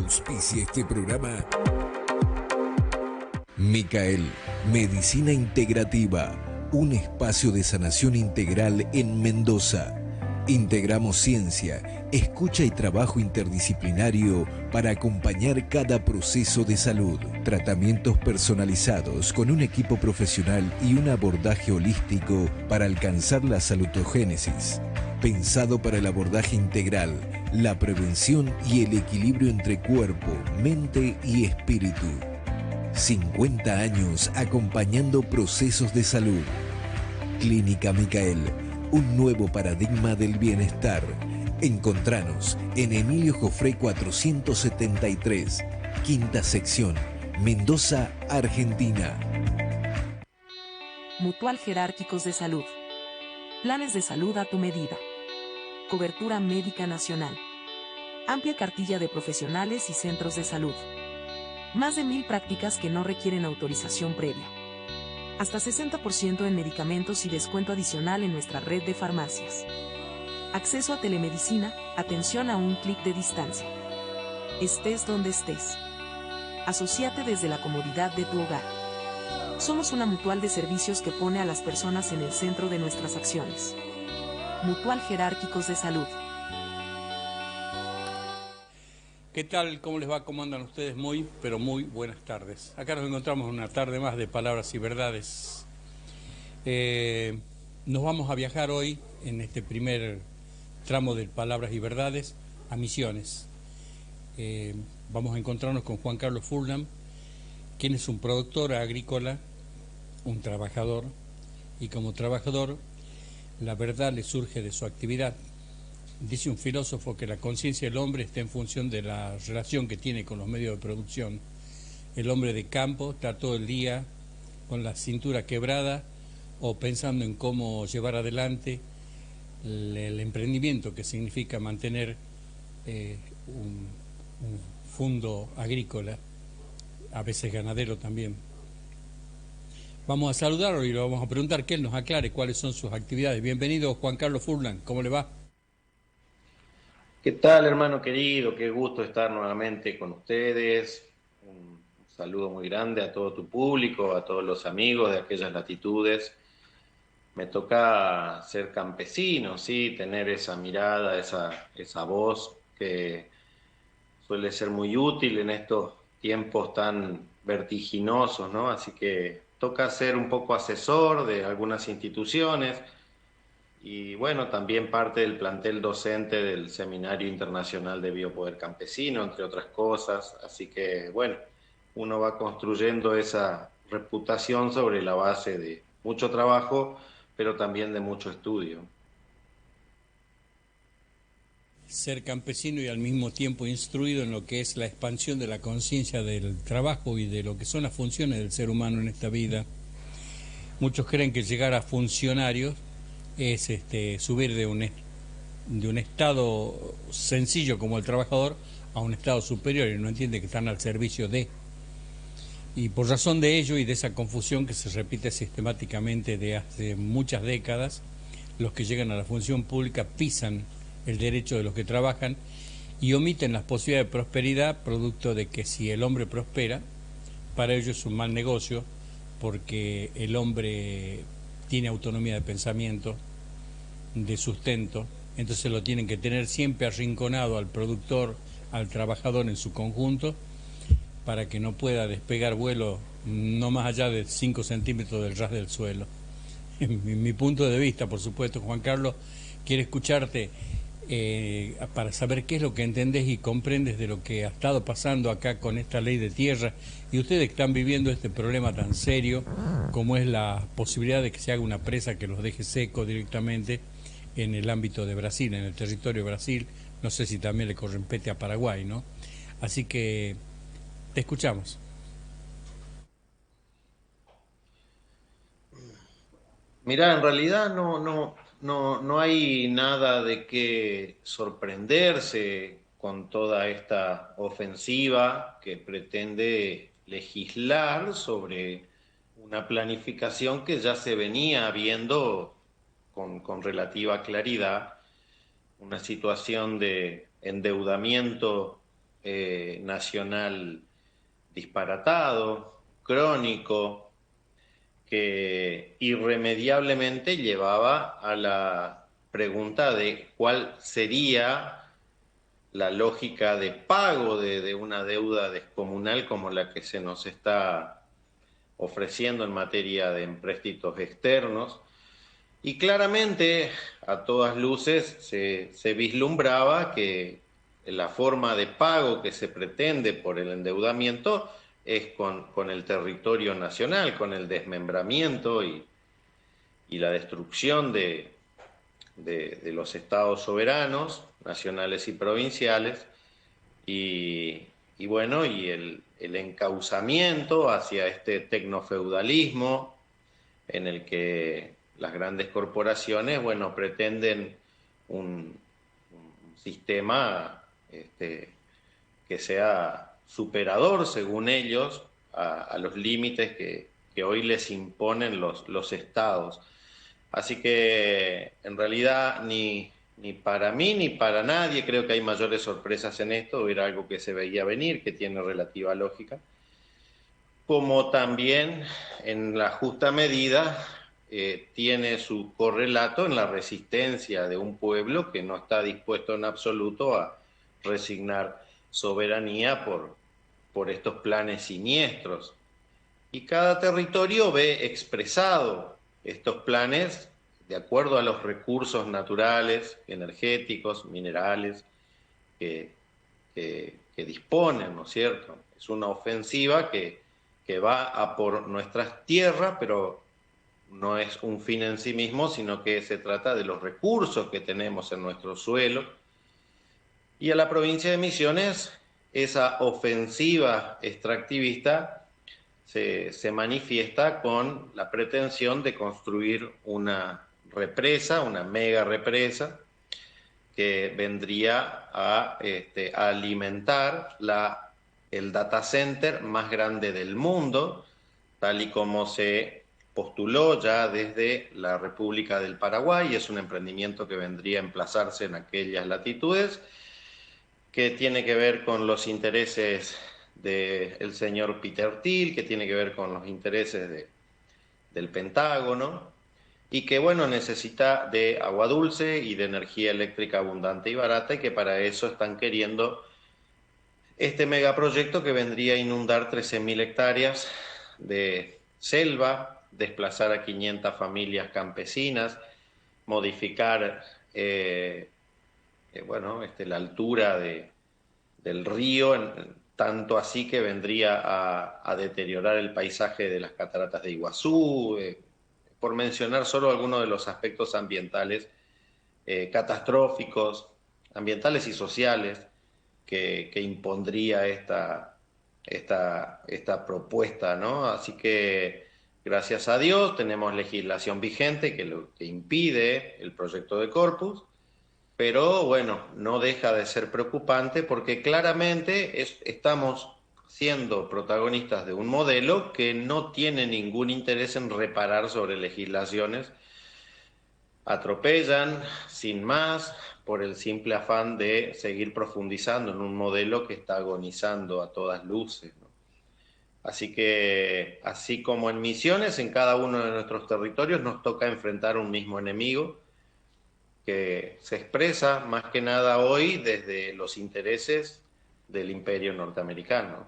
Auspicia este programa Micael, Medicina Integrativa, un espacio de sanación integral en Mendoza. Integramos ciencia, escucha y trabajo interdisciplinario para acompañar cada proceso de salud. Tratamientos personalizados con un equipo profesional y un abordaje holístico para alcanzar la salutogénesis. Pensado para el abordaje integral, la prevención y el equilibrio entre cuerpo, mente y espíritu. 50 años acompañando procesos de salud. Clínica Micael, un nuevo paradigma del bienestar. Encontranos en Emilio Jofré 473, quinta sección, Mendoza, Argentina. Mutual Jerárquicos de Salud. Planes de salud a tu medida. Cobertura médica nacional. Amplia cartilla de profesionales y centros de salud. Más de 1000 prácticas que no requieren autorización previa. Hasta 60% en medicamentos y descuento adicional en nuestra red de farmacias. Acceso a telemedicina, atención a un clic de distancia. Estés donde estés. Asociate desde la comodidad de tu hogar. Somos una mutual de servicios que pone a las personas en el centro de nuestras acciones. Mutual Jerárquicos de Salud. ¿Qué tal? ¿Cómo les va? ¿Cómo andan ustedes? Muy, pero muy buenas tardes. Acá nos encontramos una tarde más de Palabras y Verdades. Nos vamos a viajar hoy, en este primer tramo de Palabras y Verdades, a Misiones. Vamos a encontrarnos con Juan Carlos Furlan, quien es un productor agrícola, un trabajador, y como trabajador, la verdad le surge de su actividad. Dice un filósofo que la conciencia del hombre está en función de la relación que tiene con los medios de producción. El hombre de campo está todo el día con la cintura quebrada o pensando en cómo llevar adelante el emprendimiento que significa mantener un fondo agrícola, a veces ganadero también. Vamos a saludarlo y le vamos a preguntar que él nos aclare cuáles son sus actividades. Bienvenido, Juan Carlos Furlan, ¿cómo le va? ¿Qué tal, hermano querido? Qué gusto estar nuevamente con ustedes. Un saludo muy grande a todo tu público, a todos los amigos de aquellas latitudes. Me toca ser campesino, sí, tener esa mirada, esa voz que suele ser muy útil en estos tiempos tan vertiginosos, ¿no? Así que toca ser un poco asesor de algunas instituciones. Y bueno, también parte del plantel docente del Seminario Internacional de Biopoder Campesino, entre otras cosas. Así que bueno, uno va construyendo esa reputación sobre la base de mucho trabajo, pero también de mucho estudio. Ser campesino y al mismo tiempo instruido en lo que es la expansión de la conciencia del trabajo y de lo que son las funciones del ser humano en esta vida. Muchos creen que llegar a funcionarios es subir de un estado sencillo como el trabajador a un estado superior, y no entiende que están al servicio de. Y por razón de ello y de esa confusión que se repite sistemáticamente de hace muchas décadas, los que llegan a la función pública pisan el derecho de los que trabajan y omiten las posibilidades de prosperidad, producto de que si el hombre prospera, para ellos es un mal negocio, porque el hombre tiene autonomía de pensamiento, de sustento, entonces lo tienen que tener siempre arrinconado al productor, al trabajador en su conjunto, para que no pueda despegar vuelo no más allá de 5 centímetros del ras del suelo. En mi punto de vista, por supuesto, Juan Carlos, quiero escucharte para saber qué es lo que entendés y comprendes de lo que ha estado pasando acá con esta ley de tierra, y ustedes que están viviendo este problema tan serio como es la posibilidad de que se haga una presa que los deje secos directamente en el ámbito de Brasil, en el territorio de Brasil. No sé si también le correspete a Paraguay, ¿no? Así que te escuchamos. Mirá, en realidad no hay nada de qué sorprenderse con toda esta ofensiva que pretende legislar sobre una planificación que ya se venía viendo con relativa claridad, una situación de endeudamiento nacional disparatado, crónico, que irremediablemente llevaba a la pregunta de cuál sería la lógica de pago de una deuda descomunal como la que se nos está ofreciendo en materia de empréstitos externos. Y claramente, a todas luces, se vislumbraba que la forma de pago que se pretende por el endeudamiento es con el territorio nacional, con el desmembramiento y la destrucción de los estados soberanos, nacionales y provinciales, y bueno, y el encauzamiento hacia este tecnofeudalismo en el que las grandes corporaciones, bueno, pretenden un sistema que sea superador, según ellos, a los límites que hoy les imponen los estados. Así que, en realidad, ni para mí ni para nadie creo que hay mayores sorpresas en esto. Era algo que se veía venir, que tiene relativa lógica. Como también, en la justa medida, tiene su correlato en la resistencia de un pueblo que no está dispuesto en absoluto a resignar soberanía por estos planes siniestros. Y cada territorio ve expresado estos planes de acuerdo a los recursos naturales, energéticos, minerales que disponen, ¿no es cierto? Es una ofensiva que va a por nuestras tierras, pero no es un fin en sí mismo, sino que se trata de los recursos que tenemos en nuestro suelo. Y a la provincia de Misiones, esa ofensiva extractivista se manifiesta con la pretensión de construir una represa, una mega represa, que vendría a alimentar el data center más grande del mundo, tal y como se postuló ya desde la República del Paraguay. Es un emprendimiento que vendría a emplazarse en aquellas latitudes, que tiene que ver con los intereses del señor Peter Thiel, que tiene que ver con los intereses del Pentágono, y que, bueno, necesita de agua dulce y de energía eléctrica abundante y barata, y que para eso están queriendo este megaproyecto que vendría a inundar 13.000 hectáreas de selva, desplazar a 500 familias campesinas, modificar la altura del río, tanto así que vendría a deteriorar el paisaje de las cataratas de Iguazú, por mencionar solo algunos de los aspectos ambientales catastróficos, ambientales y sociales, que impondría esta propuesta, ¿no? Así que, gracias a Dios, tenemos legislación vigente que impide el proyecto de Corpus, pero bueno, no deja de ser preocupante porque claramente estamos siendo protagonistas de un modelo que no tiene ningún interés en reparar sobre legislaciones. Atropellan sin más por el simple afán de seguir profundizando en un modelo que está agonizando a todas luces, ¿no? Así que, así como en Misiones, en cada uno de nuestros territorios nos toca enfrentar un mismo enemigo que se expresa más que nada hoy desde los intereses del imperio norteamericano.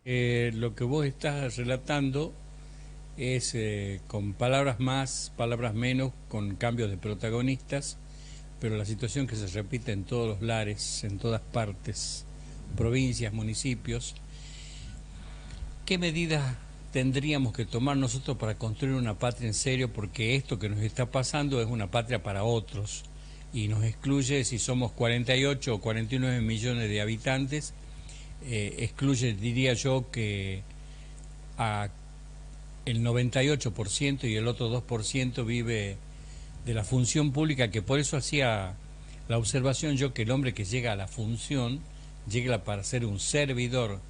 Lo que vos estás relatando es con palabras más, palabras menos, con cambios de protagonistas, pero la situación que se repite en todos los lares, en todas partes, provincias, municipios. ¿Qué medidas tendríamos que tomar nosotros para construir una patria en serio? Porque esto que nos está pasando es una patria para otros y nos excluye, si somos 48 o 49 millones de habitantes, excluye, diría yo, que a el 98% y el otro 2% vive de la función pública, que por eso hacía la observación yo que el hombre que llega a la función, llega para ser un servidor,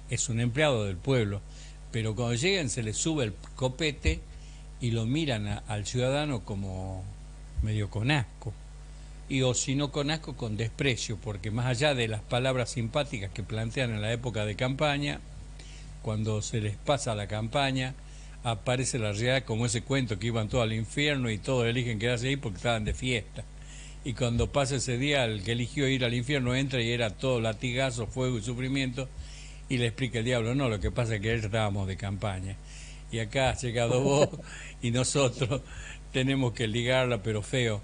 es un empleado del pueblo, pero cuando llegan se les sube el copete y lo miran al ciudadano como medio con asco. y o si no con asco, con desprecio, porque más allá de las palabras simpáticas que plantean en la época de campaña, cuando se les pasa la campaña, aparece la realidad como ese cuento que iban todos al infierno y todos eligen quedarse ahí porque estaban de fiesta. Y cuando pasa ese día, el que eligió ir al infierno entra y era todo latigazo, fuego y sufrimiento, y le explica el diablo, no, lo que pasa es que ayer estábamos de campaña. Y acá has llegado vos y nosotros tenemos que ligarla, pero feo.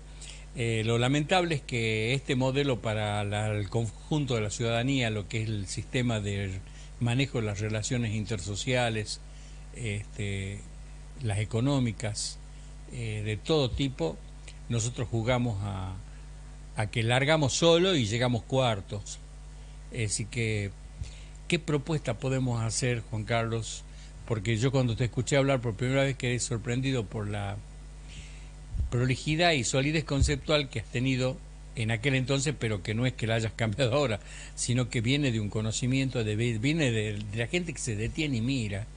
Lo lamentable es que este modelo para el conjunto de la ciudadanía, lo que es el sistema de manejo de las relaciones intersociales, las económicas, de todo tipo, nosotros jugamos a que largamos solo y llegamos cuartos. Así que, ¿qué propuesta podemos hacer, Juan Carlos? Porque yo cuando te escuché hablar por primera vez quedé sorprendido por la prolijidad y solidez conceptual que has tenido en aquel entonces, pero que no es que la hayas cambiado ahora, sino que viene de un conocimiento, viene de la gente que se detiene y mira.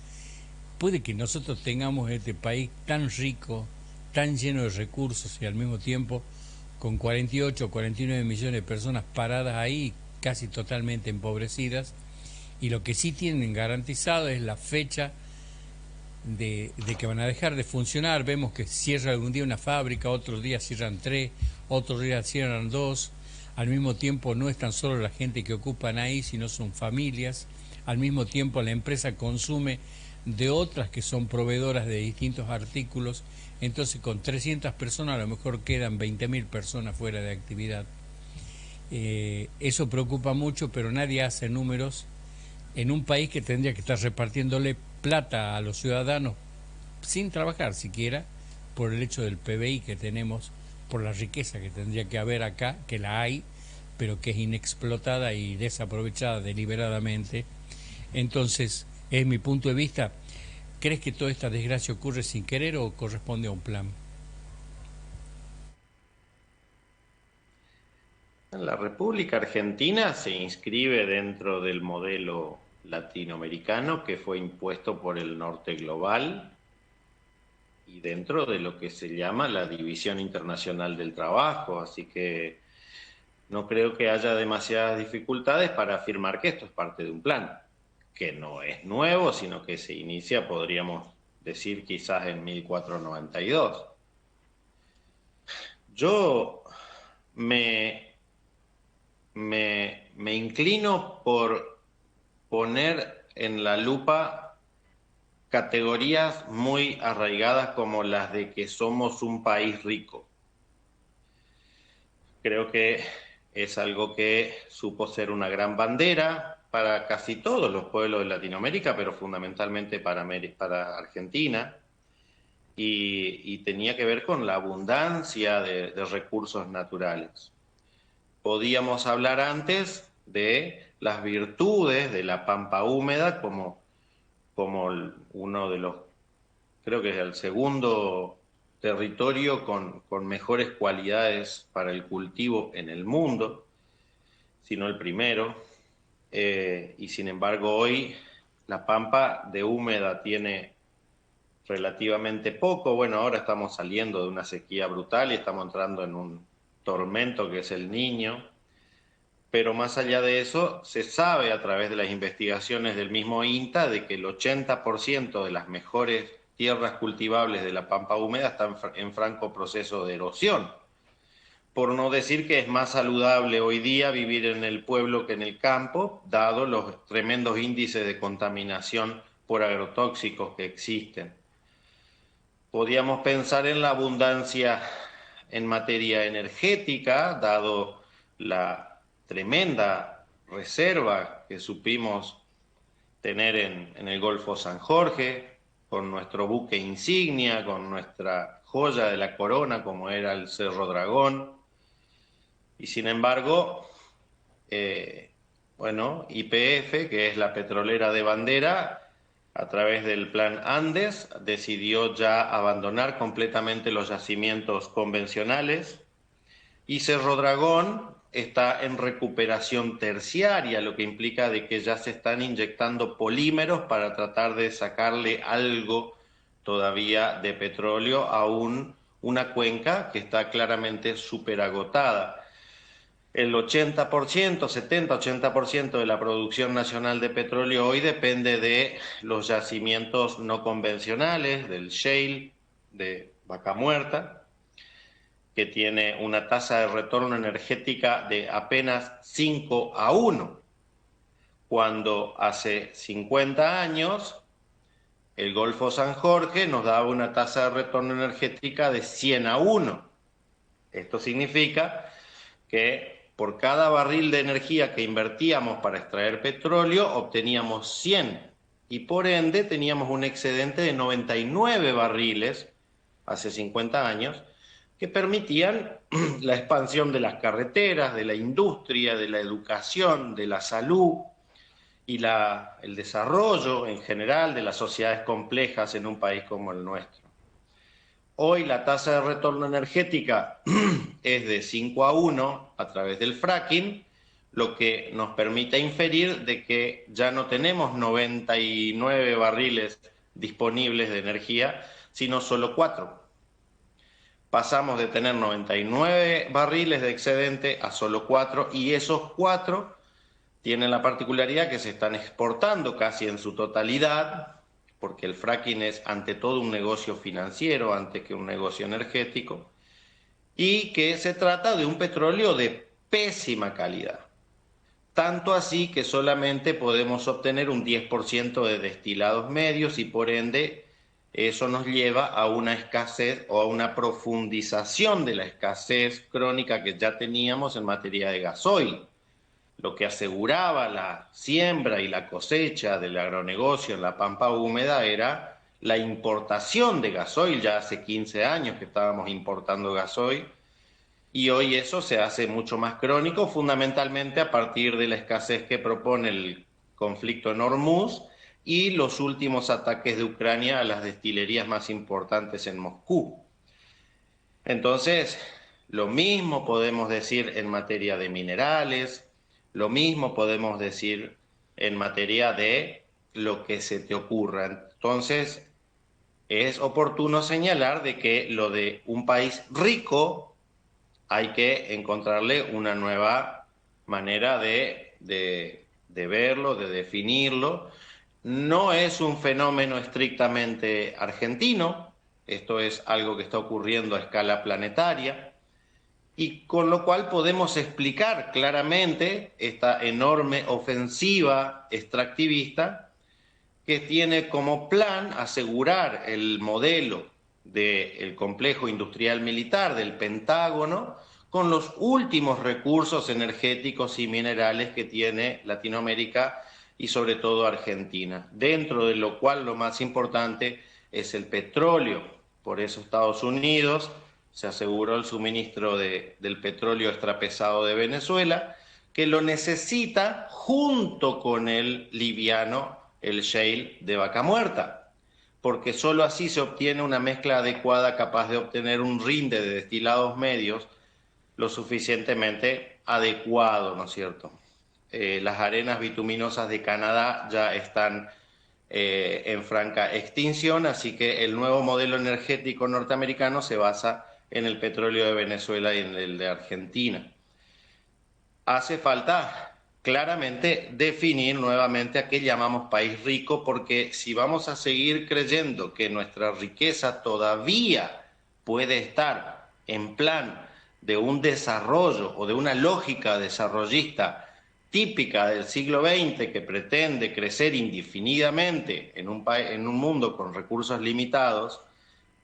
Puede que nosotros tengamos este país tan rico, tan lleno de recursos y al mismo tiempo con 48 o 49 millones de personas paradas ahí, casi totalmente empobrecidas, y lo que sí tienen garantizado es la fecha de que van a dejar de funcionar. Vemos que cierra algún día una fábrica, otros días cierran 3, otros días cierran 2, al mismo tiempo no es tan solo la gente que ocupan ahí, sino son familias, al mismo tiempo la empresa consume de otras que son proveedoras de distintos artículos, entonces con 300 personas a lo mejor quedan 20.000 personas fuera de actividad. Eso preocupa mucho, pero nadie hace números en un país que tendría que estar repartiéndole plata a los ciudadanos sin trabajar siquiera, por el hecho del PBI que tenemos, por la riqueza que tendría que haber acá, que la hay, pero que es inexplotada y desaprovechada deliberadamente. Entonces, es mi punto de vista. ¿Crees que toda esta desgracia ocurre sin querer o corresponde a un plan? La República Argentina se inscribe dentro del modelo latinoamericano que fue impuesto por el norte global y dentro de lo que se llama la División Internacional del Trabajo, así que no creo que haya demasiadas dificultades para afirmar que esto es parte de un plan, que no es nuevo, sino que se inicia, podríamos decir, quizás en 1492. Yo me inclino por poner en la lupa categorías muy arraigadas como las de que somos un país rico. Creo que es algo que supo ser una gran bandera para casi todos los pueblos de Latinoamérica, pero fundamentalmente para Argentina, y tenía que ver con la abundancia de recursos naturales. Podíamos hablar antes de las virtudes de la pampa húmeda como uno de los, creo que es el segundo territorio con mejores cualidades para el cultivo en el mundo, sino el primero, y sin embargo hoy la pampa de húmeda tiene relativamente poco. Bueno, ahora estamos saliendo de una sequía brutal y estamos entrando en un tormento que es el Niño, pero más allá de eso, se sabe a través de las investigaciones del mismo INTA de que el 80% de las mejores tierras cultivables de la pampa húmeda están en franco proceso de erosión. Por no decir que es más saludable hoy día vivir en el pueblo que en el campo, dado los tremendos índices de contaminación por agrotóxicos que existen. Podríamos pensar en la abundancia en materia energética, dado la tremenda reserva que supimos tener en el Golfo San Jorge, con nuestro buque insignia, con nuestra joya de la corona como era el Cerro Dragón. Y sin embargo, YPF, que es la petrolera de bandera, a través del Plan Andes, decidió ya abandonar completamente los yacimientos convencionales, y Cerro Dragón está en recuperación terciaria, lo que implica de que ya se están inyectando polímeros para tratar de sacarle algo todavía de petróleo a un una cuenca que está claramente superagotada. El 80%, 70-80% de la producción nacional de petróleo hoy depende de los yacimientos no convencionales, del shale, de Vaca Muerta, que tiene una tasa de retorno energética de apenas 5-1, cuando hace 50 años el Golfo San Jorge nos daba una tasa de retorno energética de 100-1. Esto significa que por cada barril de energía que invertíamos para extraer petróleo, obteníamos 100, y por ende teníamos un excedente de 99 barriles hace 50 años, que permitían la expansión de las carreteras, de la industria, de la educación, de la salud y el desarrollo en general de las sociedades complejas en un país como el nuestro. Hoy la tasa de retorno energética es de 5-1 a través del fracking, lo que nos permite inferir de que ya no tenemos 99 barriles disponibles de energía, sino solo 4. Pasamos de tener 99 barriles de excedente a solo 4, y esos 4 tienen la particularidad que se están exportando casi en su totalidad, porque el fracking es ante todo un negocio financiero antes que un negocio energético, y que se trata de un petróleo de pésima calidad. Tanto así que solamente podemos obtener un 10% de destilados medios, y por ende eso nos lleva a una escasez o a una profundización de la escasez crónica que ya teníamos en materia de gasoil. Lo que aseguraba la siembra y la cosecha del agronegocio en la pampa húmeda era la importación de gasoil. Ya hace 15 años que estábamos importando gasoil, y hoy eso se hace mucho más crónico, fundamentalmente a partir de la escasez que propone el conflicto en Hormuz y los últimos ataques de Ucrania a las destilerías más importantes en Moscú. Entonces, lo mismo podemos decir en materia de minerales, lo mismo podemos decir en materia de lo que se te ocurra. Entonces, es oportuno señalar de que lo de un país rico hay que encontrarle una nueva manera de verlo, de definirlo. No es un fenómeno estrictamente argentino, esto es algo que está ocurriendo a escala planetaria, y con lo cual podemos explicar claramente esta enorme ofensiva extractivista que tiene como plan asegurar el modelo del complejo industrial militar del Pentágono con los últimos recursos energéticos y minerales que tiene Latinoamérica y sobre todo Argentina, dentro de lo cual lo más importante es el petróleo. Por eso Estados Unidos se aseguró el suministro del petróleo extrapesado de Venezuela, que lo necesita junto con el liviano, el shale de Vaca Muerta, porque solo así se obtiene una mezcla adecuada capaz de obtener un rinde de destilados medios lo suficientemente adecuado, ¿no es cierto? Las arenas bituminosas de Canadá ya están en franca extinción, así que el nuevo modelo energético norteamericano se basa en el petróleo de Venezuela y en el de Argentina. Hace falta claramente definir nuevamente a qué llamamos país rico, porque si vamos a seguir creyendo que nuestra riqueza todavía puede estar en plan de un desarrollo o de una lógica desarrollista típica del siglo XX que pretende crecer indefinidamente en un mundo con recursos limitados,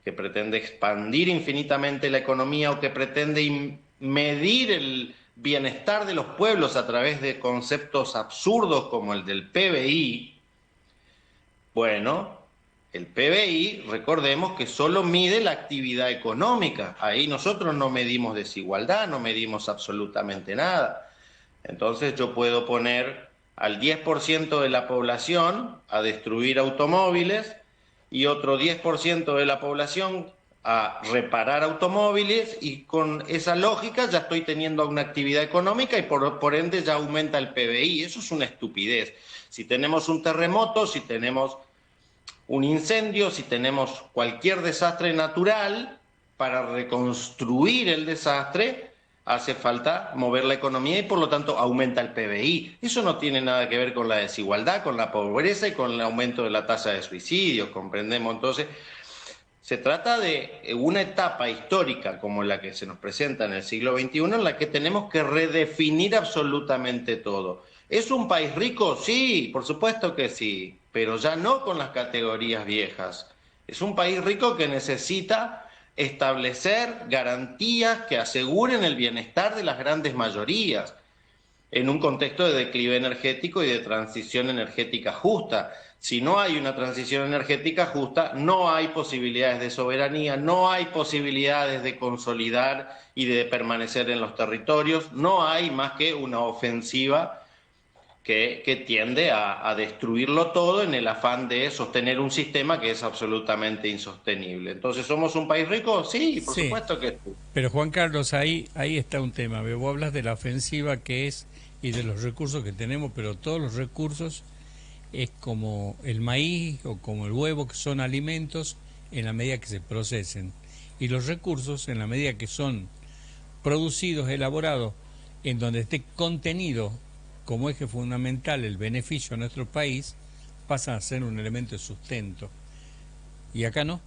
que pretende expandir infinitamente la economía o que pretende medir el bienestar de los pueblos a través de conceptos absurdos como el del PBI, bueno, el PBI, recordemos que solo mide la actividad económica. Ahí nosotros no medimos desigualdad, no medimos absolutamente nada. Entonces yo puedo poner al 10% de la población a destruir automóviles y otro 10% de la población a reparar automóviles, y con esa lógica ya estoy teniendo una actividad económica y por ende ya aumenta el PBI. Eso es una estupidez. Si tenemos un terremoto, si tenemos un incendio, si tenemos cualquier desastre natural, para reconstruir el desastre hace falta mover la economía y por lo tanto aumenta el PBI. Eso no tiene nada que ver con la desigualdad, con la pobreza y con el aumento de la tasa de suicidios, comprendemos. Entonces, se trata de una etapa histórica como la que se nos presenta en el siglo XXI en la que tenemos que redefinir absolutamente todo. ¿Es un país rico? Sí, por supuesto que sí, pero ya no con las categorías viejas. Es un país rico que necesita establecer garantías que aseguren el bienestar de las grandes mayorías en un contexto de declive energético y de transición energética justa. Si no hay una transición energética justa, no hay posibilidades de soberanía, no hay posibilidades de consolidar y de permanecer en los territorios, no hay más que una ofensiva que tiende a destruirlo todo en el afán de sostener un sistema que es absolutamente insostenible. Entonces, ¿somos un país rico? Sí, por supuesto que sí. Pero Juan Carlos, ahí está un tema. Vos hablas de la ofensiva que es y de los recursos que tenemos, pero todos los recursos es como el maíz o como el huevo, que son alimentos en la medida que se procesen. Y los recursos, en la medida que son producidos, elaborados, en donde esté contenido como eje fundamental el beneficio a nuestro país, pasan a ser un elemento de sustento. Y acá no,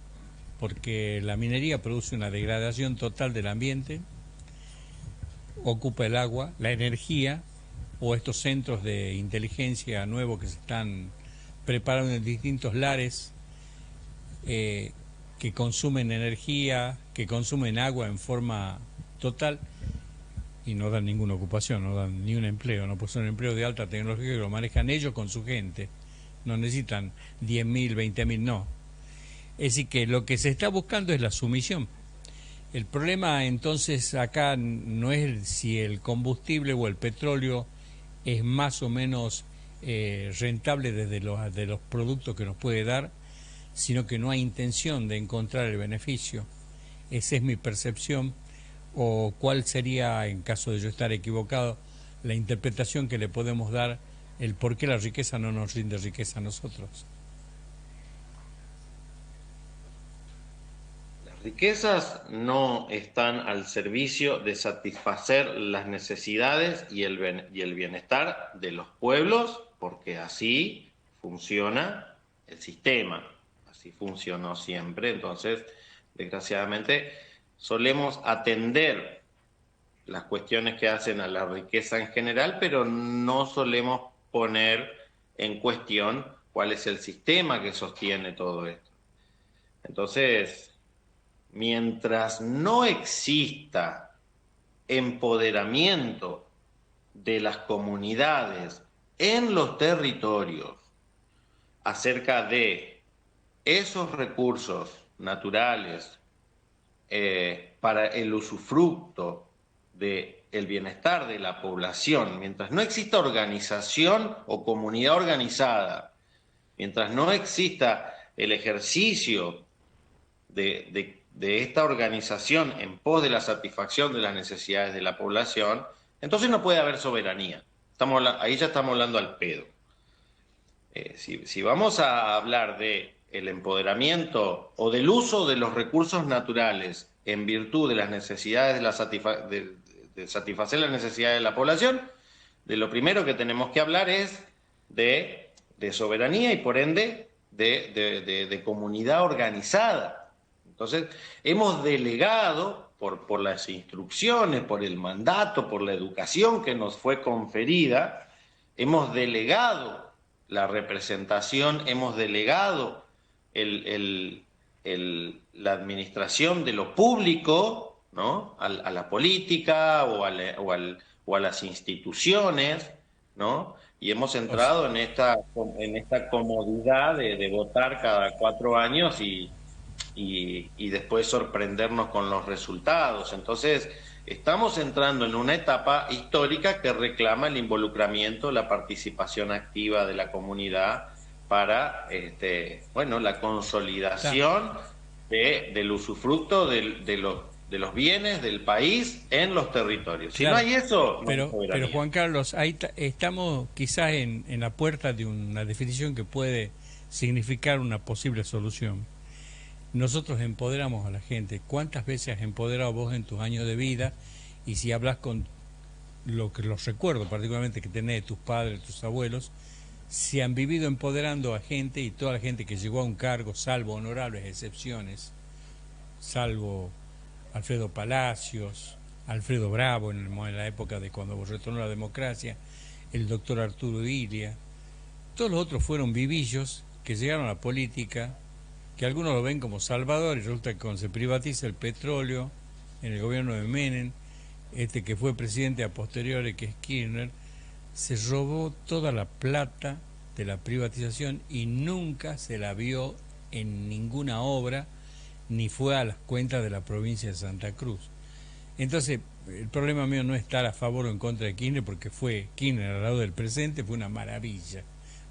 porque la minería produce una degradación total del ambiente, ocupa el agua, la energía, o estos centros de inteligencia nuevos que se están preparando en distintos lares, que consumen energía, que consumen agua en forma total y no dan ninguna ocupación, no dan ni un empleo, no pues son empleos de alta tecnología que lo manejan ellos con su gente, no necesitan 10.000, 20.000, no. Es decir que lo que se está buscando es la sumisión. El problema entonces acá no es si el combustible o el petróleo es más o menos rentable desde de los productos que nos puede dar, sino que no hay intención de encontrar el beneficio. Esa es mi percepción. ¿O cuál sería, en caso de yo estar equivocado, la interpretación que le podemos dar el por qué la riqueza no nos rinde riqueza a nosotros? Las riquezas no están al servicio de satisfacer las necesidades y el bienestar de los pueblos, porque así funciona el sistema, así funcionó siempre. Entonces, desgraciadamente, solemos atender las cuestiones que hacen a la riqueza en general, pero no solemos poner en cuestión cuál es el sistema que sostiene todo esto. Entonces, mientras no exista empoderamiento de las comunidades en los territorios acerca de esos recursos naturales, para el usufructo del bienestar de la población, mientras no exista organización o comunidad organizada, mientras no exista el ejercicio de esta organización en pos de la satisfacción de las necesidades de la población, entonces no puede haber soberanía. Ahí ya estamos hablando al pedo. Si vamos a hablar de el empoderamiento o del uso de los recursos naturales en virtud de las necesidades de satisfacer las necesidades de la población, de lo primero que tenemos que hablar es de soberanía y por ende de comunidad organizada. Entonces, hemos delegado por las instrucciones, por el mandato, por la educación que nos fue conferida, hemos delegado la representación, hemos delegado la administración de lo público, ¿no? a la política o a las instituciones, ¿no? Y hemos entrado en esta comodidad de votar cada 4 años y después sorprendernos con los resultados. Entonces, estamos entrando en una etapa histórica que reclama el involucramiento, la participación activa de la comunidad para la consolidación del usufructo de los bienes del país en los territorios. Si no hay eso, pero Juan Carlos, ahí estamos quizás en la puerta de una definición que puede significar una posible solución. nosotros empoderamos a la gente. ¿Cuántas veces has empoderado vos en tus años de vida? Y si hablas con lo que los recuerdo, particularmente que tenés de tus padres, tus abuelos, se han vivido empoderando a gente, y toda la gente que llegó a un cargo, salvo honorables excepciones, salvo Alfredo Palacios, Alfredo Bravo en la época de cuando retornó la democracia, el doctor Arturo Ilia, todos los otros fueron vivillos que llegaron a la política, que algunos lo ven como salvador, y resulta que cuando se privatiza el petróleo en el gobierno de Menem, que fue presidente a posteriori, que es Kirchner, se robó toda la plata de la privatización y nunca se la vio en ninguna obra, ni fue a las cuentas de la provincia de Santa Cruz. Entonces, el problema mío no es estar a favor o en contra de Kirchner, porque fue Kirchner al lado del presente, fue una maravilla,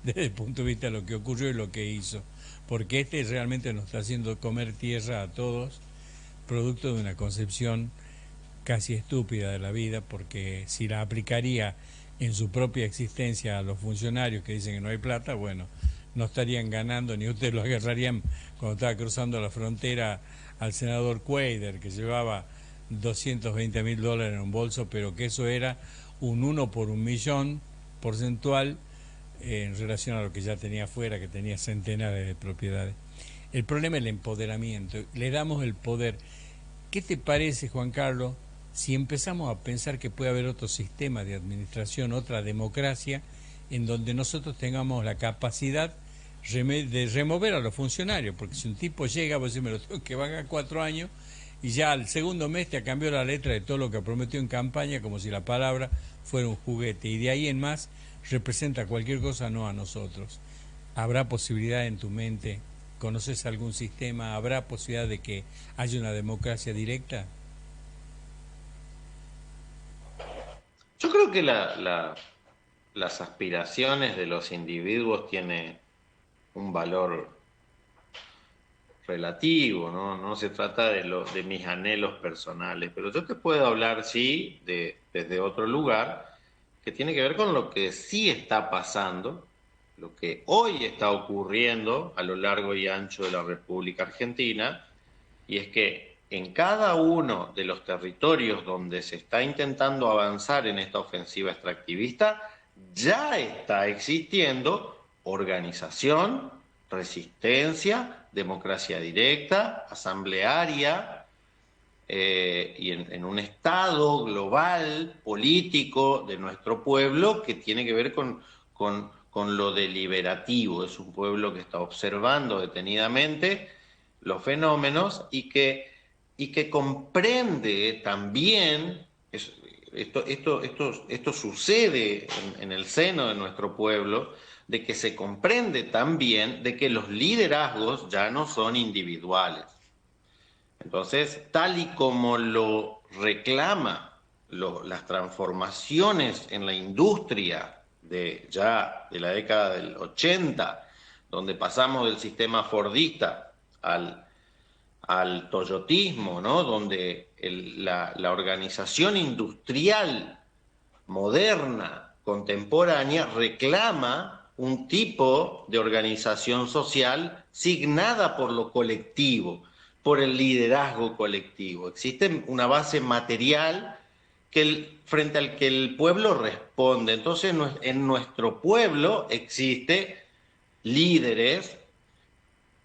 desde el punto de vista de lo que ocurrió y lo que hizo, porque realmente nos está haciendo comer tierra a todos, producto de una concepción casi estúpida de la vida, porque si la aplicaría en su propia existencia a los funcionarios que dicen que no hay plata, bueno, no estarían ganando, ni ustedes lo agarrarían cuando estaba cruzando la frontera al senador Cuader, que llevaba $220.000 en un bolso, pero que eso era un 1 por 1.000.000 porcentual en relación a lo que ya tenía afuera, que tenía centenares de propiedades. El problema es el empoderamiento, le damos el poder. ¿Qué te parece, Juan Carlos, si empezamos a pensar que puede haber otro sistema de administración, otra democracia, en donde nosotros tengamos la capacidad de remover a los funcionarios? Porque si un tipo llega, vos decís, me lo tengo que pagar 4 años, y ya al segundo mes te cambió la letra de todo lo que prometió en campaña, como si la palabra fuera un juguete, y de ahí en más representa cualquier cosa, no a nosotros. ¿Habrá posibilidad en tu mente? ¿Conoces algún sistema? ¿Habrá posibilidad de que haya una democracia directa? Yo creo que las aspiraciones de los individuos tienen un valor relativo, ¿no? No se trata de mis anhelos personales, pero yo te puedo hablar, sí, desde otro lugar, que tiene que ver con lo que sí está pasando, lo que hoy está ocurriendo a lo largo y ancho de la República Argentina, y es que en cada uno de los territorios donde se está intentando avanzar en esta ofensiva extractivista, ya está existiendo organización, resistencia, democracia directa, asamblearia, y en un estado global, político de nuestro pueblo que tiene que ver con lo deliberativo. Es un pueblo que está observando detenidamente los fenómenos y que comprende también, esto sucede en el seno de nuestro pueblo, de que se comprende también de que los liderazgos ya no son individuales. Entonces, tal y como lo reclama las transformaciones en la industria de la década del 80, donde pasamos del sistema fordista al toyotismo, ¿no? Donde la organización industrial moderna, contemporánea, reclama un tipo de organización social signada por lo colectivo, por el liderazgo colectivo. Existe una base material frente al que el pueblo responde. Entonces, en nuestro pueblo existe líderes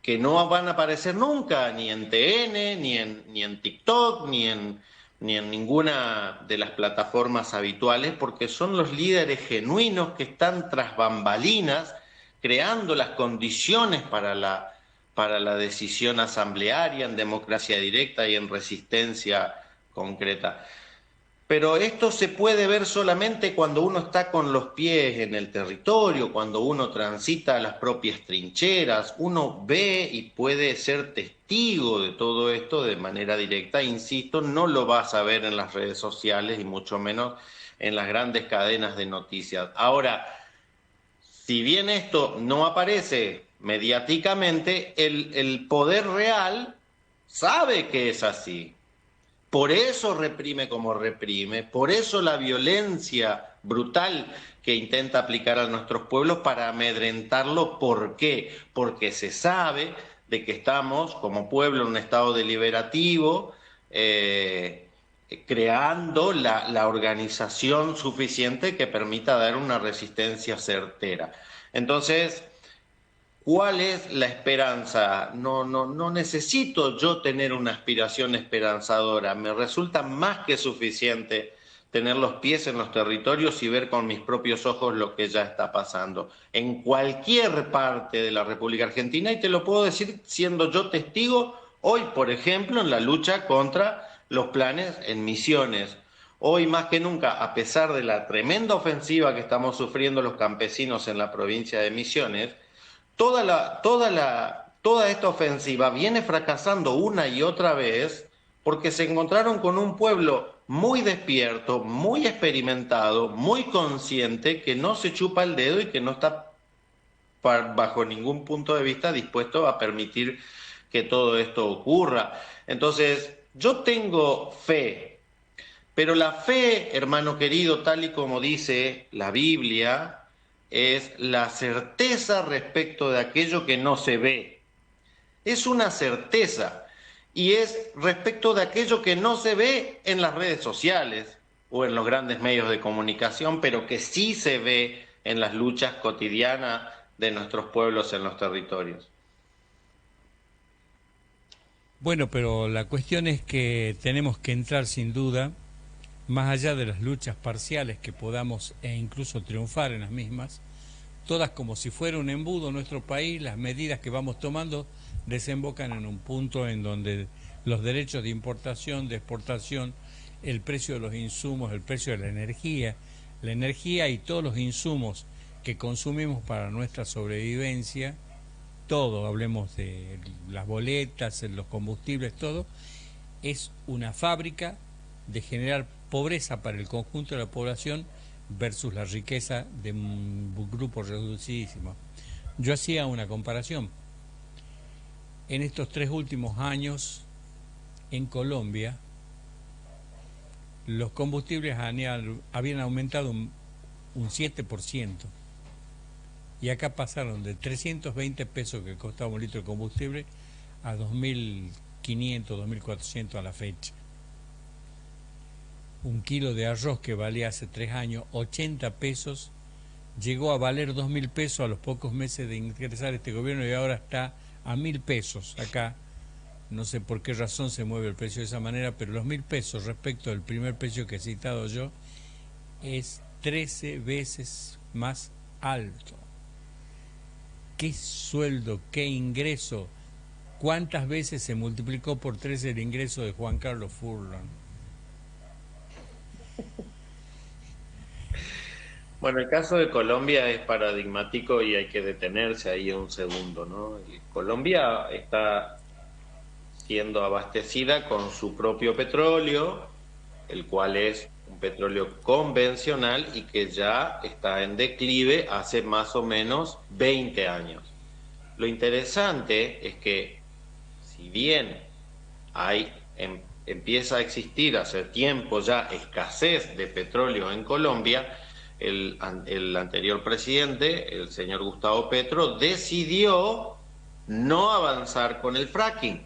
que no van a aparecer nunca, ni en TN, ni en TikTok, ni en ninguna de las plataformas habituales, porque son los líderes genuinos que están tras bambalinas, creando las condiciones para la decisión asamblearia, en democracia directa y en resistencia concreta. Pero esto se puede ver solamente cuando uno está con los pies en el territorio, cuando uno transita las propias trincheras, uno ve y puede ser testigo de todo esto de manera directa. Insisto, no lo vas a ver en las redes sociales y mucho menos en las grandes cadenas de noticias. Ahora, si bien esto no aparece mediáticamente, el poder real sabe que es así. Por eso reprime como reprime, por eso la violencia brutal que intenta aplicar a nuestros pueblos para amedrentarlo. ¿Por qué? Porque se sabe de que estamos como pueblo en un estado deliberativo, creando la organización suficiente que permita dar una resistencia certera. Entonces, ¿cuál es la esperanza? No necesito yo tener una aspiración esperanzadora, me resulta más que suficiente tener los pies en los territorios y ver con mis propios ojos lo que ya está pasando en cualquier parte de la República Argentina, y te lo puedo decir siendo yo testigo hoy, por ejemplo, en la lucha contra los planes en Misiones. Hoy más que nunca, a pesar de la tremenda ofensiva que estamos sufriendo los campesinos en la provincia de Misiones, toda esta ofensiva viene fracasando una y otra vez porque se encontraron con un pueblo muy despierto, muy experimentado, muy consciente, que no se chupa el dedo y que no está bajo ningún punto de vista dispuesto a permitir que todo esto ocurra. Entonces, yo tengo fe, pero la fe, hermano querido, tal y como dice la Biblia, es la certeza respecto de aquello que no se ve. Es una certeza, y es respecto de aquello que no se ve en las redes sociales o en los grandes medios de comunicación, pero que sí se ve en las luchas cotidianas de nuestros pueblos en los territorios. Bueno, pero la cuestión es que tenemos que entrar sin duda, más allá de las luchas parciales que podamos e incluso triunfar en las mismas, todas como si fuera un embudo en nuestro país, las medidas que vamos tomando desembocan en un punto en donde los derechos de importación, de exportación, el precio de los insumos, el precio de la energía y todos los insumos que consumimos para nuestra sobrevivencia, todo, hablemos de las boletas, los combustibles, todo, es una fábrica de generar pobreza para el conjunto de la población versus la riqueza de un grupo reducidísimo. Yo hacía una comparación. En estos 3 últimos años, en Colombia, los combustibles habían aumentado un 7%. Y acá pasaron de 320 pesos que costaba un litro de combustible a 2.500, 2.400 a la fecha. Un kilo de arroz que valía hace 3 años 80 pesos, llegó a valer 2.000 pesos a los pocos meses de ingresar este gobierno y ahora está a 1.000 pesos. Acá no sé por qué razón se mueve el precio de esa manera, pero los 1.000 pesos respecto al primer precio que he citado yo es 13 veces más alto. ¿Qué sueldo, qué ingreso? ¿Cuántas veces se multiplicó por 13 el ingreso de Juan Carlos Furlan? Bueno, el caso de Colombia es paradigmático y hay que detenerse ahí un segundo, ¿no? Colombia está siendo abastecida con su propio petróleo, el cual es un petróleo convencional y que ya está en declive hace más o menos 20 años. Lo interesante es que, si bien empieza a existir hace tiempo ya escasez de petróleo en Colombia, el anterior presidente, el señor Gustavo Petro, decidió no avanzar con el fracking,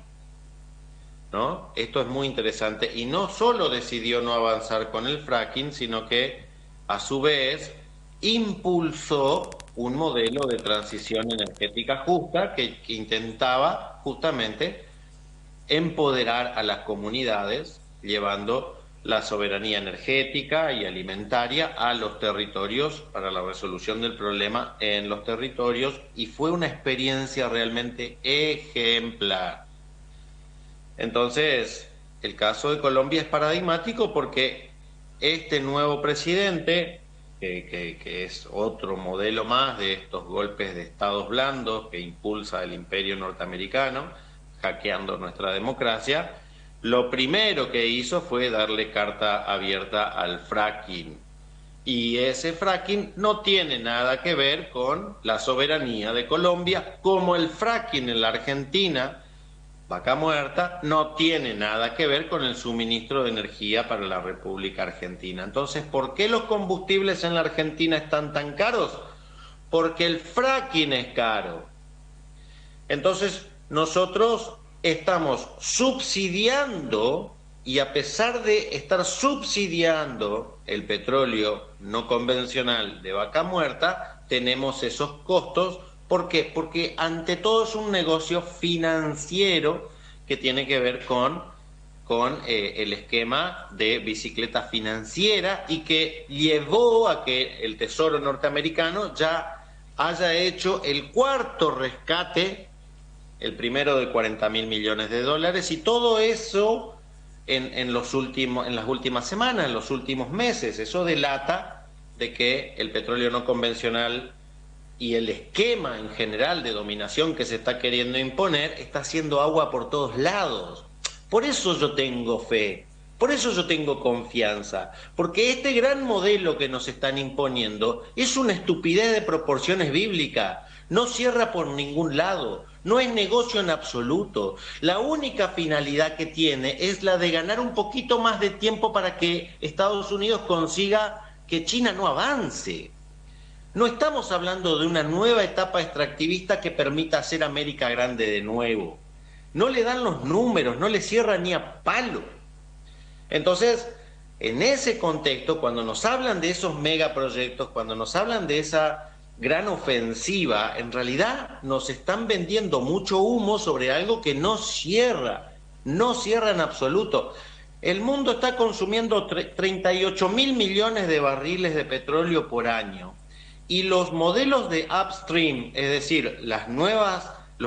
¿no? Esto es muy interesante, y no solo decidió no avanzar con el fracking, sino que a su vez impulsó un modelo de transición energética justa que intentaba justamente empoderar a las comunidades, llevando la soberanía energética y alimentaria a los territorios para la resolución del problema en los territorios, y fue una experiencia realmente ejemplar. Entonces, el caso de Colombia es paradigmático porque este nuevo presidente, que es otro modelo más de estos golpes de estados blandos que impulsa el imperio norteamericano, hackeando nuestra democracia, lo primero que hizo fue darle carta abierta al fracking. Y ese fracking no tiene nada que ver con la soberanía de Colombia, como el fracking en la Argentina, Vaca Muerta, no tiene nada que ver con el suministro de energía para la República Argentina. Entonces, ¿por qué los combustibles en la Argentina están tan caros? Porque el fracking es caro. Entonces, nosotros estamos subsidiando, y a pesar de estar subsidiando el petróleo no convencional de Vaca Muerta, tenemos esos costos. ¿Por qué? Porque ante todo es un negocio financiero que tiene que ver con el esquema de bicicleta financiera, y que llevó a que el Tesoro norteamericano ya haya hecho el cuarto rescate, el primero de 40.000 millones de dólares, y todo eso en las últimas semanas, en los últimos meses. Eso delata de que el petróleo no convencional y el esquema en general de dominación que se está queriendo imponer está haciendo agua por todos lados. Por eso yo tengo fe, por eso yo tengo confianza, porque este gran modelo que nos están imponiendo es una estupidez de proporciones bíblicas, no cierra por ningún lado, no es negocio en absoluto. La única finalidad que tiene es la de ganar un poquito más de tiempo para que Estados Unidos consiga que China no avance. No estamos hablando de una nueva etapa extractivista que permita hacer América grande de nuevo. No le dan los números, no le cierran ni a palo. Entonces, en ese contexto, cuando nos hablan de esos megaproyectos, cuando nos hablan de esa gran ofensiva, en realidad nos están vendiendo mucho humo sobre algo que no cierra en absoluto. El mundo está consumiendo 38.000 millones de barriles de petróleo por año, y los modelos de upstream, es decir, los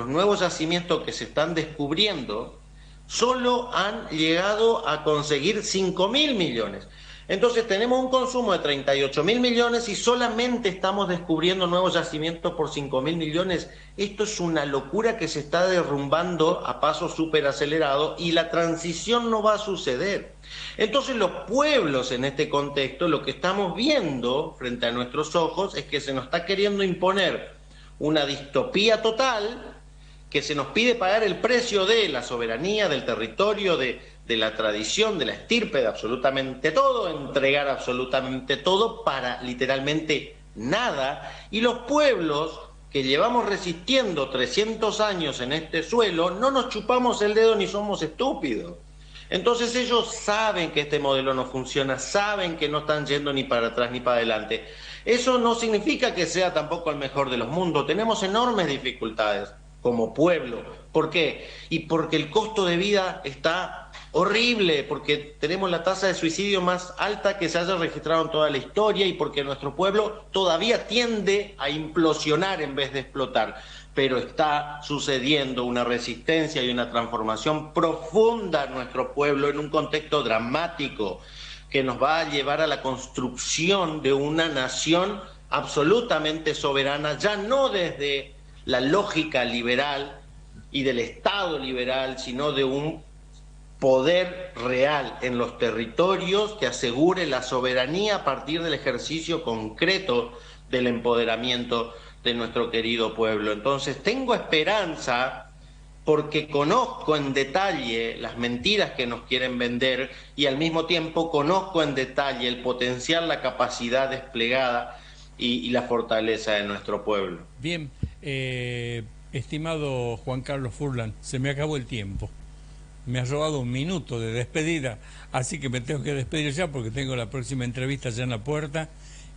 nuevos yacimientos que se están descubriendo, solo han llegado a conseguir 5.000 millones. Entonces tenemos un consumo de 38.000 millones y solamente estamos descubriendo nuevos yacimientos por 5.000 millones. Esto es una locura que se está derrumbando a paso súper acelerado, y la transición no va a suceder. Entonces los pueblos en este contexto, lo que estamos viendo frente a nuestros ojos es que se nos está queriendo imponer una distopía total, que se nos pide pagar el precio de la soberanía, del territorio, de la tradición, de la estirpe, de absolutamente todo, entregar absolutamente todo para literalmente nada. Y los pueblos que llevamos resistiendo 300 años en este suelo, no nos chupamos el dedo ni somos estúpidos. Entonces ellos saben que este modelo no funciona, saben que no están yendo ni para atrás ni para adelante. Eso no significa que sea tampoco el mejor de los mundos. Tenemos enormes dificultades como pueblo. ¿Por qué? Y porque el costo de vida está horrible, porque tenemos la tasa de suicidio más alta que se haya registrado en toda la historia, y porque nuestro pueblo todavía tiende a implosionar en vez de explotar. Pero está sucediendo una resistencia y una transformación profunda en nuestro pueblo, en un contexto dramático que nos va a llevar a la construcción de una nación absolutamente soberana, ya no desde la lógica liberal y del Estado liberal, sino de un poder real en los territorios que asegure la soberanía a partir del ejercicio concreto del empoderamiento de nuestro querido pueblo. Entonces tengo esperanza, porque conozco en detalle las mentiras que nos quieren vender, y al mismo tiempo conozco en detalle el potencial, la capacidad desplegada y la fortaleza de nuestro pueblo. Bien, estimado Juan Carlos Furlan, se me acabó el tiempo. Me has robado un minuto de despedida, así que me tengo que despedir ya porque tengo la próxima entrevista ya en la puerta,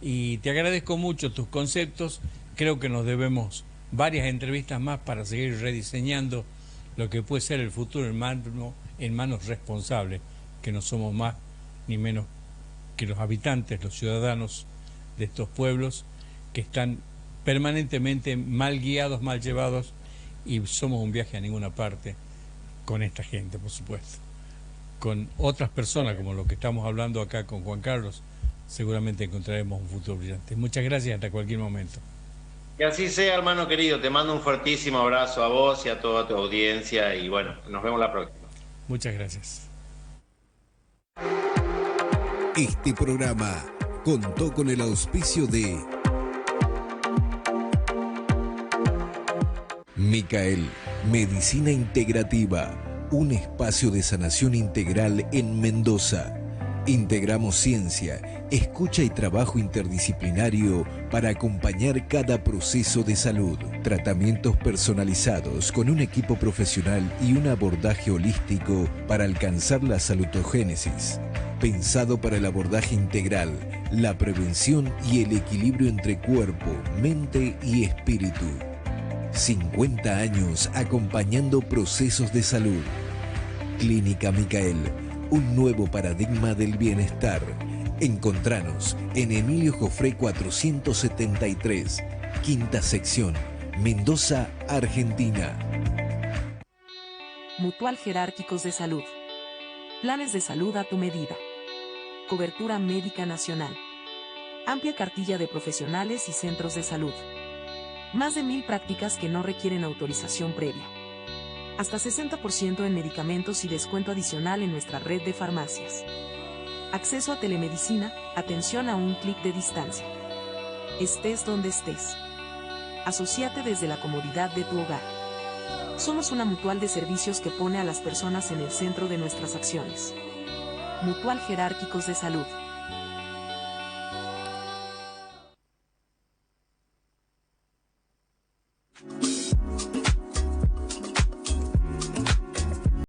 y te agradezco mucho tus conceptos. Creo que nos debemos varias entrevistas más para seguir rediseñando lo que puede ser el futuro en manos responsables, que no somos más ni menos que los habitantes, los ciudadanos de estos pueblos que están permanentemente mal guiados, mal llevados, y somos un viaje a ninguna parte con esta gente, por supuesto. Con otras personas como lo que estamos hablando acá con Juan Carlos, seguramente encontraremos un futuro brillante. Muchas gracias, hasta cualquier momento. Que así sea, hermano querido. Te mando un fuertísimo abrazo a vos y a toda tu audiencia, y bueno, nos vemos la próxima. Muchas gracias. Este programa contó con el auspicio de Micael, Medicina Integrativa, un espacio de sanación integral en Mendoza. Integramos ciencia, escucha y trabajo interdisciplinario para acompañar cada proceso de salud. Tratamientos personalizados con un equipo profesional y un abordaje holístico para alcanzar la salutogénesis. Pensado para el abordaje integral, la prevención y el equilibrio entre cuerpo, mente y espíritu. 50 años acompañando procesos de salud. Clínica Micael, un nuevo paradigma del bienestar. Encontranos en Emilio Jofré 473, quinta sección, Mendoza, Argentina. Mutual Jerárquicos de Salud. Planes de salud a tu medida. Cobertura médica nacional. Amplia cartilla de profesionales y centros de salud. Más de 1000 prácticas que no requieren autorización previa. Hasta 60% en medicamentos y descuento adicional en nuestra red de farmacias. Acceso a telemedicina, atención a un clic de distancia. Estés donde estés. Asociate desde la comodidad de tu hogar. Somos una mutual de servicios que pone a las personas en el centro de nuestras acciones. Mutual Jerárquicos de Salud.